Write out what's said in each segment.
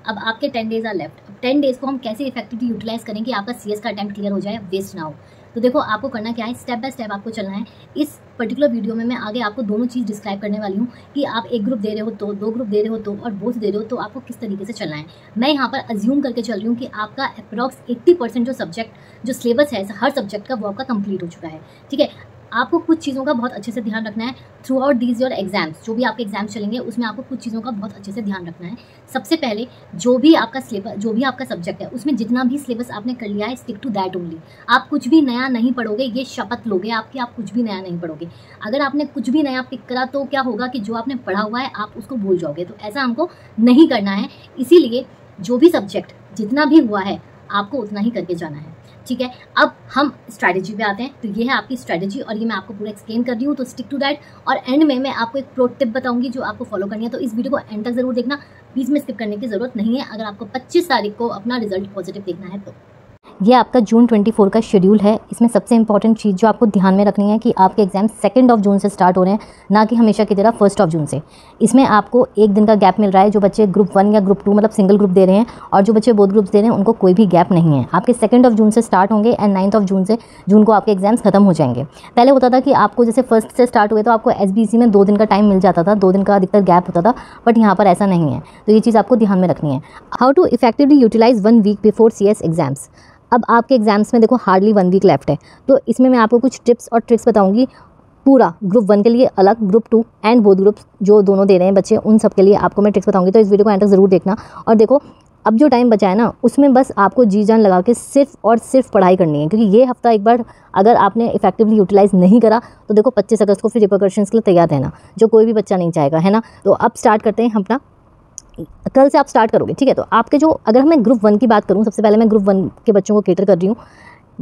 अब आपके 10 days are left. 10 days को हम कैसे इफेक्टिवली यूटिलाइज करें कि आपका CS का अटेम्प्ट क्लियर हो जाए, वेस्ट ना हो। तो देखो आपको करना क्या है, स्टेप बाय स्टेप आपको चलना है। इस पर्टिकुलर वीडियो में मैं आगे आपको दोनों चीज़ डिस्क्राइब करने वाली हूँ कि आप एक ग्रुप दे रहे हो तो, 2 ग्रुप दे रहे हो तो, और बोथ दे रहे हो तो आपको किस तरीके से चलना है। मैं यहाँ पर अज्यूम करके चल रही हूँ कि आपका अप्रॉक्स 80% जो सब्जेक्ट जो सिलेबस है हर सब्जेक्ट का वो आपका कंप्लीट हो चुका है। ठीक है, आपको कुछ चीज़ों का बहुत अच्छे से ध्यान रखना है through out these your exams. जो भी आपके एग्जाम्स चलेंगे उसमें आपको कुछ चीज़ों का बहुत अच्छे से ध्यान रखना है। सबसे पहले जो भी आपका सिलेबस, जो भी आपका सब्जेक्ट है उसमें जितना भी सिलेबस आपने कर लिया है, स्टिक टू दैट ओनली। आप कुछ भी नया नहीं पढ़ोगे, ये शपथ लोगे आपकी, आप कुछ भी नया नहीं पढ़ोगे। अगर आपने कुछ भी नया पिक करा तो क्या होगा कि जो आपने पढ़ा हुआ है आप उसको भूल जाओगे। तो ऐसा हमको नहीं करना है। इसीलिए जो भी सब्जेक्ट जितना भी हुआ है आपको उतना ही करके जाना है। ठीक है, अब हम स्ट्रैटेजी पे आते हैं। तो ये है आपकी स्ट्रैटेजी और ये मैं आपको पूरा एक्सप्लेन कर रही हूँ, तो स्टिक टू दैट। और एंड में मैं आपको एक प्रो टिप बताऊंगी जो आपको फॉलो करनी है। तो इस वीडियो को एंड तक जरूर देखना, बीच में स्किप करने की जरूरत नहीं है अगर आपको 25 तारीख को अपना रिजल्ट पॉजिटिव देखना है तो। ये आपका जून 24 का शेड्यूल है। इसमें सबसे इंपॉर्टेंट चीज़ जो आपको ध्यान में रखनी है कि आपके एग्जाम 2 जून से स्टार्ट हो रहे हैं, ना कि हमेशा की तरह 1 जून से। इसमें आपको एक दिन का गैप मिल रहा है। जो बच्चे ग्रुप 1 या ग्रुप 2 मतलब सिंगल ग्रुप दे रहे हैं और जो बच्चे बोथ ग्रुप्स दे रहे हैं उनको कोई भी गैप नहीं है। आपके 2 जून से स्टार्ट होंगे एंड 9 जून को आपके एग्जाम्स खत्म हो जाएंगे। पहले होता था कि आपको जैसे 1 से स्टार्ट हुए तो आपको SBC में 2 दिन का टाइम मिल जाता था, 2 दिन का अधिकतर गैप होता था, बट यहाँ पर ऐसा नहीं है। तो ये चीज़ आपको ध्यान में रखनी है। How to effectively utilise 1 week before CS exams. अब आपके एग्जाम्स में देखो हार्डली 1 वीक लेफ्ट है, तो इसमें मैं आपको कुछ टिप्स और ट्रिक्स बताऊंगी। पूरा ग्रुप 1 के लिए अलग, ग्रुप 2 एंड बोथ ग्रुप्स जो दोनों दे रहे हैं बच्चे उन सब के लिए आपको मैं ट्रिक्स बताऊंगी। तो इस वीडियो को एंड तक ज़रूर देखना। और देखो अब जो टाइम बचा है ना उसमें बस आपको जी जान लगा के सिर्फ और सिर्फ पढ़ाई करनी है, क्योंकि ये हफ्ता एक बार अगर आपने इफेक्टिवली यूटिलाइज़ नहीं करा तो देखो 25 अगस्त को फिर रिपरकशंस के लिए तैयार रहना, जो कोई भी बच्चा नहीं चाहेगा, है ना। तो अब स्टार्ट करते हैं अपना। कल से आप स्टार्ट करोगे, ठीक है। तो आपके जो, अगर मैं ग्रुप 1 की बात करूँ, सबसे पहले मैं ग्रुप 1 के बच्चों को कैटर कर रही हूँ।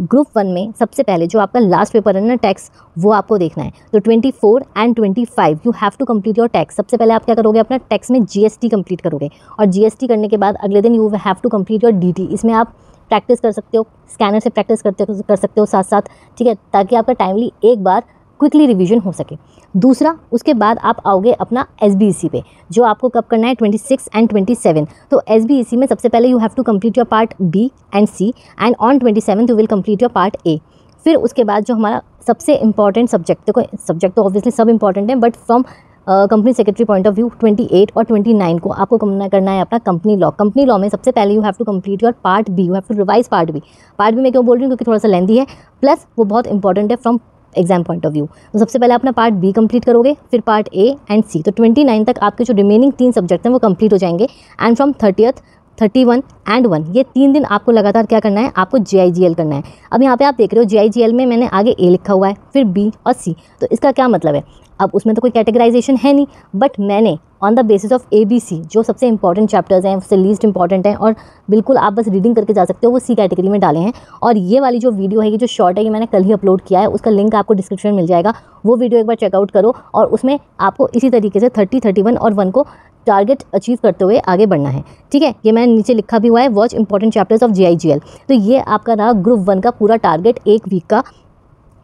ग्रुप 1 में सबसे पहले जो आपका लास्ट पेपर है ना टैक्स, वो आपको देखना है। तो 24 and 25 you have to complete your tax. सबसे पहले आप क्या करोगे, अपना टैक्स में GST कंप्लीट करोगे, और GST करने के बाद अगले दिन you have to complete your DT। इसमें आप प्रैक्टिस कर सकते हो, स्कैनर से प्रैक्टिस कर सकते हो साथ साथ, ठीक है, ताकि आपका टाइमली एक बार क्विकली रिवीजन हो सके। दूसरा, उसके बाद आप आओगे अपना SBEC पे, जो आपको कब करना है 26 एंड 27। तो SBEC में सबसे पहले you have to complete your part B and C and on 27 you will complete your part A। फिर उसके बाद जो हमारा सबसे इंपॉर्टेंट सब्जेक्ट, देखो सब्जेक्ट तो ऑब्वियसली सब इंपॉर्टेंट है, but from company secretary point of view 28 और 29 को आपको करना है अपना कंपनी लॉ। कंपनी लॉ में सबसे पहले you have to complete your part B, you have to revise part B। Part B मैं क्यों बोल रही हूँ, क्योंकि थोड़ा सा लेंथी है, प्लस वो बहुत इंपॉर्टेंट है from exam point of view. तो सबसे पहले अपना पार्ट B कंप्लीट करोगे, फिर पार्ट A एंड C। तो 29 तक आपके जो रिमेनिंग 3 सब्जेक्ट हैं वो कंप्लीट हो जाएंगे। एंड फ्रॉम 30th 31 एंड 1 ये 3 दिन आपको लगातार क्या करना है, आपको JIGL करना है। अब यहाँ पे आप देख रहे हो JIGL में मैंने आगे A लिखा हुआ है, फिर B और C। तो इसका क्या मतलब है, अब उसमें तो कोई कैटेगराइजेशन है नहीं, बट मैंने on the basis of ABC जो सबसे इंपॉर्टेंट चैप्टर्स हैं, उससे लीस्ट इंपॉर्टेंट हैं और बिल्कुल आप बस रीडिंग करके जा सकते हो, वो C कैटेगरी में डाले हैं। और ये वाली जो वीडियो है, ये जो शॉर्ट है, ये मैंने कल ही अपलोड किया है, उसका लिंक आपको डिस्क्रिप्शन में मिल जाएगा। वो वीडियो एक बार चेकआउट करो और उसमें आपको इसी तरीके से 30, 31 और 1 को टारगेट अचीव करते हुए आगे बढ़ना है, ठीक है। ये मैंने नीचे लिखा भी हुआ है, watch important chapters of JIGL। तो ये आपका रहा ग्रुप 1 का पूरा टारगेट 1 वीक का।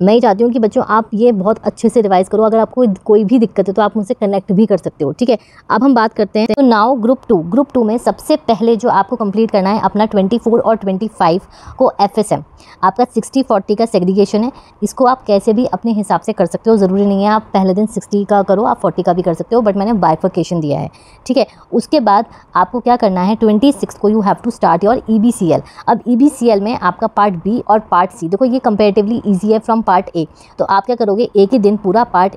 मैं ही चाहती हूँ कि बच्चों आप ये बहुत अच्छे से रिवाइज करो। अगर आपको कोई भी दिक्कत है तो आप मुझसे कनेक्ट भी कर सकते हो, ठीक है। अब हम बात करते हैं, तो नाउ ग्रुप 2 में सबसे पहले जो आपको कंप्लीट करना है अपना 24 और 25 को FSM। आपका 60-40 का सेग्रीगेशन है, इसको आप कैसे भी अपने हिसाब से कर सकते हो, ज़रूरी नहीं है आप पहले दिन 60 का करो, आप 40 का भी कर सकते हो, बट मैंने बाइफर्केशन दिया है, ठीक है। उसके बाद आपको क्या करना है, 26 को you have to start your EBCL। अब EBCL में आपका पार्ट B और पार्ट C, देखो ये कंपेरेटिवली ईजी है फ्रॉम पार्ट A। तो आप क्या करोगे, एक ही दिन पूरा part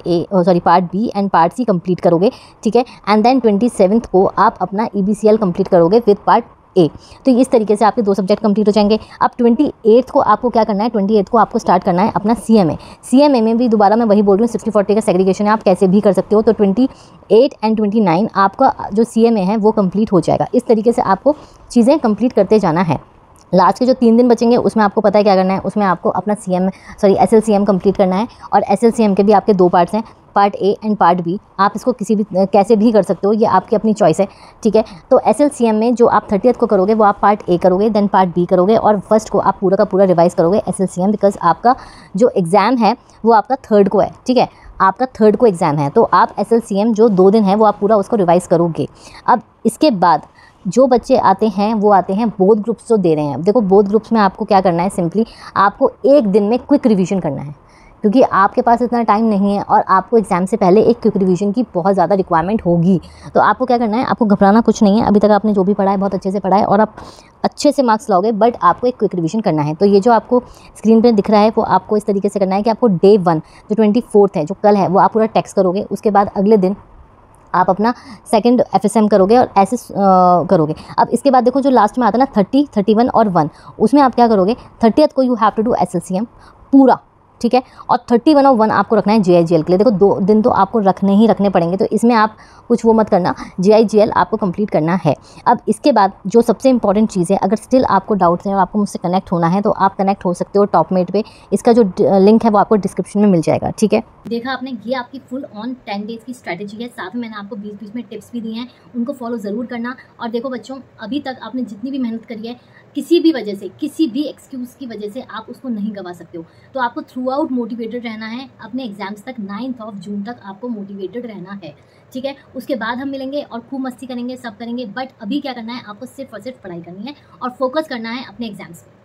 B and part C complete करोगे, ठीक है। एंड देन 27 को आप अपना EBCL कंप्लीट करोगे विद पार्ट A। तो इस तरीके से आपके 2 सब्जेक्ट कंप्लीट हो जाएंगे। अब 28 को आपको क्या करना है, 28 को आपको स्टार्ट करना है अपना CMA में भी दोबारा मैं वही बोल रही हूँ, 60-40 का सेग्रीगेशन है, आप कैसे भी कर सकते हो। तो 28 एंड 29 आपका जो CMA है वो कंप्लीट हो जाएगा। इस तरीके से आपको चीज़ें कंप्लीट करते जाना है। लास्ट के जो 3 दिन बचेंगे उसमें आपको पता है क्या करना है, उसमें आपको अपना SLCM कंप्लीट करना है। और SLCM के भी आपके 2 पार्ट्स हैं, part A and part B। आप इसको कैसे भी कर सकते हो, ये आपकी अपनी चॉइस है, ठीक है। तो SLCM में जो आप 30th को करोगे वो आप पार्ट A करोगे, देन पार्ट B करोगे, और फर्स्ट को आप पूरा का पूरा रिवाइज करोगे SLCM, बिकॉज आपका जो एग्ज़ाम है वो आपका 3rd को है, ठीक है। आपका 3rd को एग्ज़ाम है, तो आप SLCM जो 2 दिन है वो आप पूरा उसको रिवाइज करोगे। अब इसके बाद जो बच्चे आते हैं वो आते हैं बोथ ग्रुप्स जो दे रहे हैं। देखो बोथ ग्रुप्स में आपको क्या करना है, सिंपली आपको एक दिन में क्विक रिवीजन करना है, क्योंकि आपके पास इतना टाइम नहीं है और आपको एग्ज़ाम से पहले एक क्विक रिवीजन की बहुत ज़्यादा रिक्वायरमेंट होगी। तो आपको क्या करना है, आपको घबराना कुछ नहीं है। अभी तक आपने जो भी पढ़ा है बहुत अच्छे से पढ़ा है और आप अच्छे से मार्क्स लाओगे, बट आपको एक क्विक रिवीजन करना है। तो ये जो आपको स्क्रीन पर दिख रहा है वो आपको इस तरीके से करना है कि आपको डे 1 जो 24 है, जो कल है, वो आप पूरा टेक्स्ट करोगे। उसके बाद अगले दिन आप अपना सेकंड FSM करोगे और ऐसे करोगे। अब इसके बाद देखो जो लास्ट में आता है ना 30, 31 और 1, उसमें आप क्या करोगे, 30th को you have to do SLCM पूरा, ठीक है, और 31 और 1 आपको रखना है JIGL के लिए। देखो 2 दिन तो आपको रखने ही पड़ेंगे, तो इसमें आप कुछ वो मत करना, JIGL आपको कंप्लीट करना है। अब इसके बाद जो सबसे इंपॉर्टेंट चीज़ है, अगर स्टिल आपको डाउट्स हैं और आपको मुझसे कनेक्ट होना है तो आप कनेक्ट हो सकते हो टॉपमेट पे। इसका जो लिंक है वो आपको डिस्क्रिप्शन में मिल जाएगा, ठीक है। देखा आपने, ये आपकी फुल ऑन 10 डेज़ की स्ट्रैटेजी है। साथ में मैंने आपको बीच बीच में टिप्स भी दिए हैं, उनको फॉलो ज़रूर करना। और देखो बच्चों, अभी तक आपने जितनी भी मेहनत करी है, किसी भी वजह से, किसी भी एक्सक्यूज़ की वजह से आप उसको नहीं गवा सकते हो। तो आपको थ्रू आउट मोटिवेटेड रहना है। अपने एग्जाम्स तक 9 जून तक आपको मोटिवेटेड रहना है, ठीक है। उसके बाद हम मिलेंगे और खूब मस्ती करेंगे, सब करेंगे, बट अभी क्या करना है, आपको सिर्फ और सिर्फ पढ़ाई करनी है और फोकस करना है अपने एग्जाम्स पे।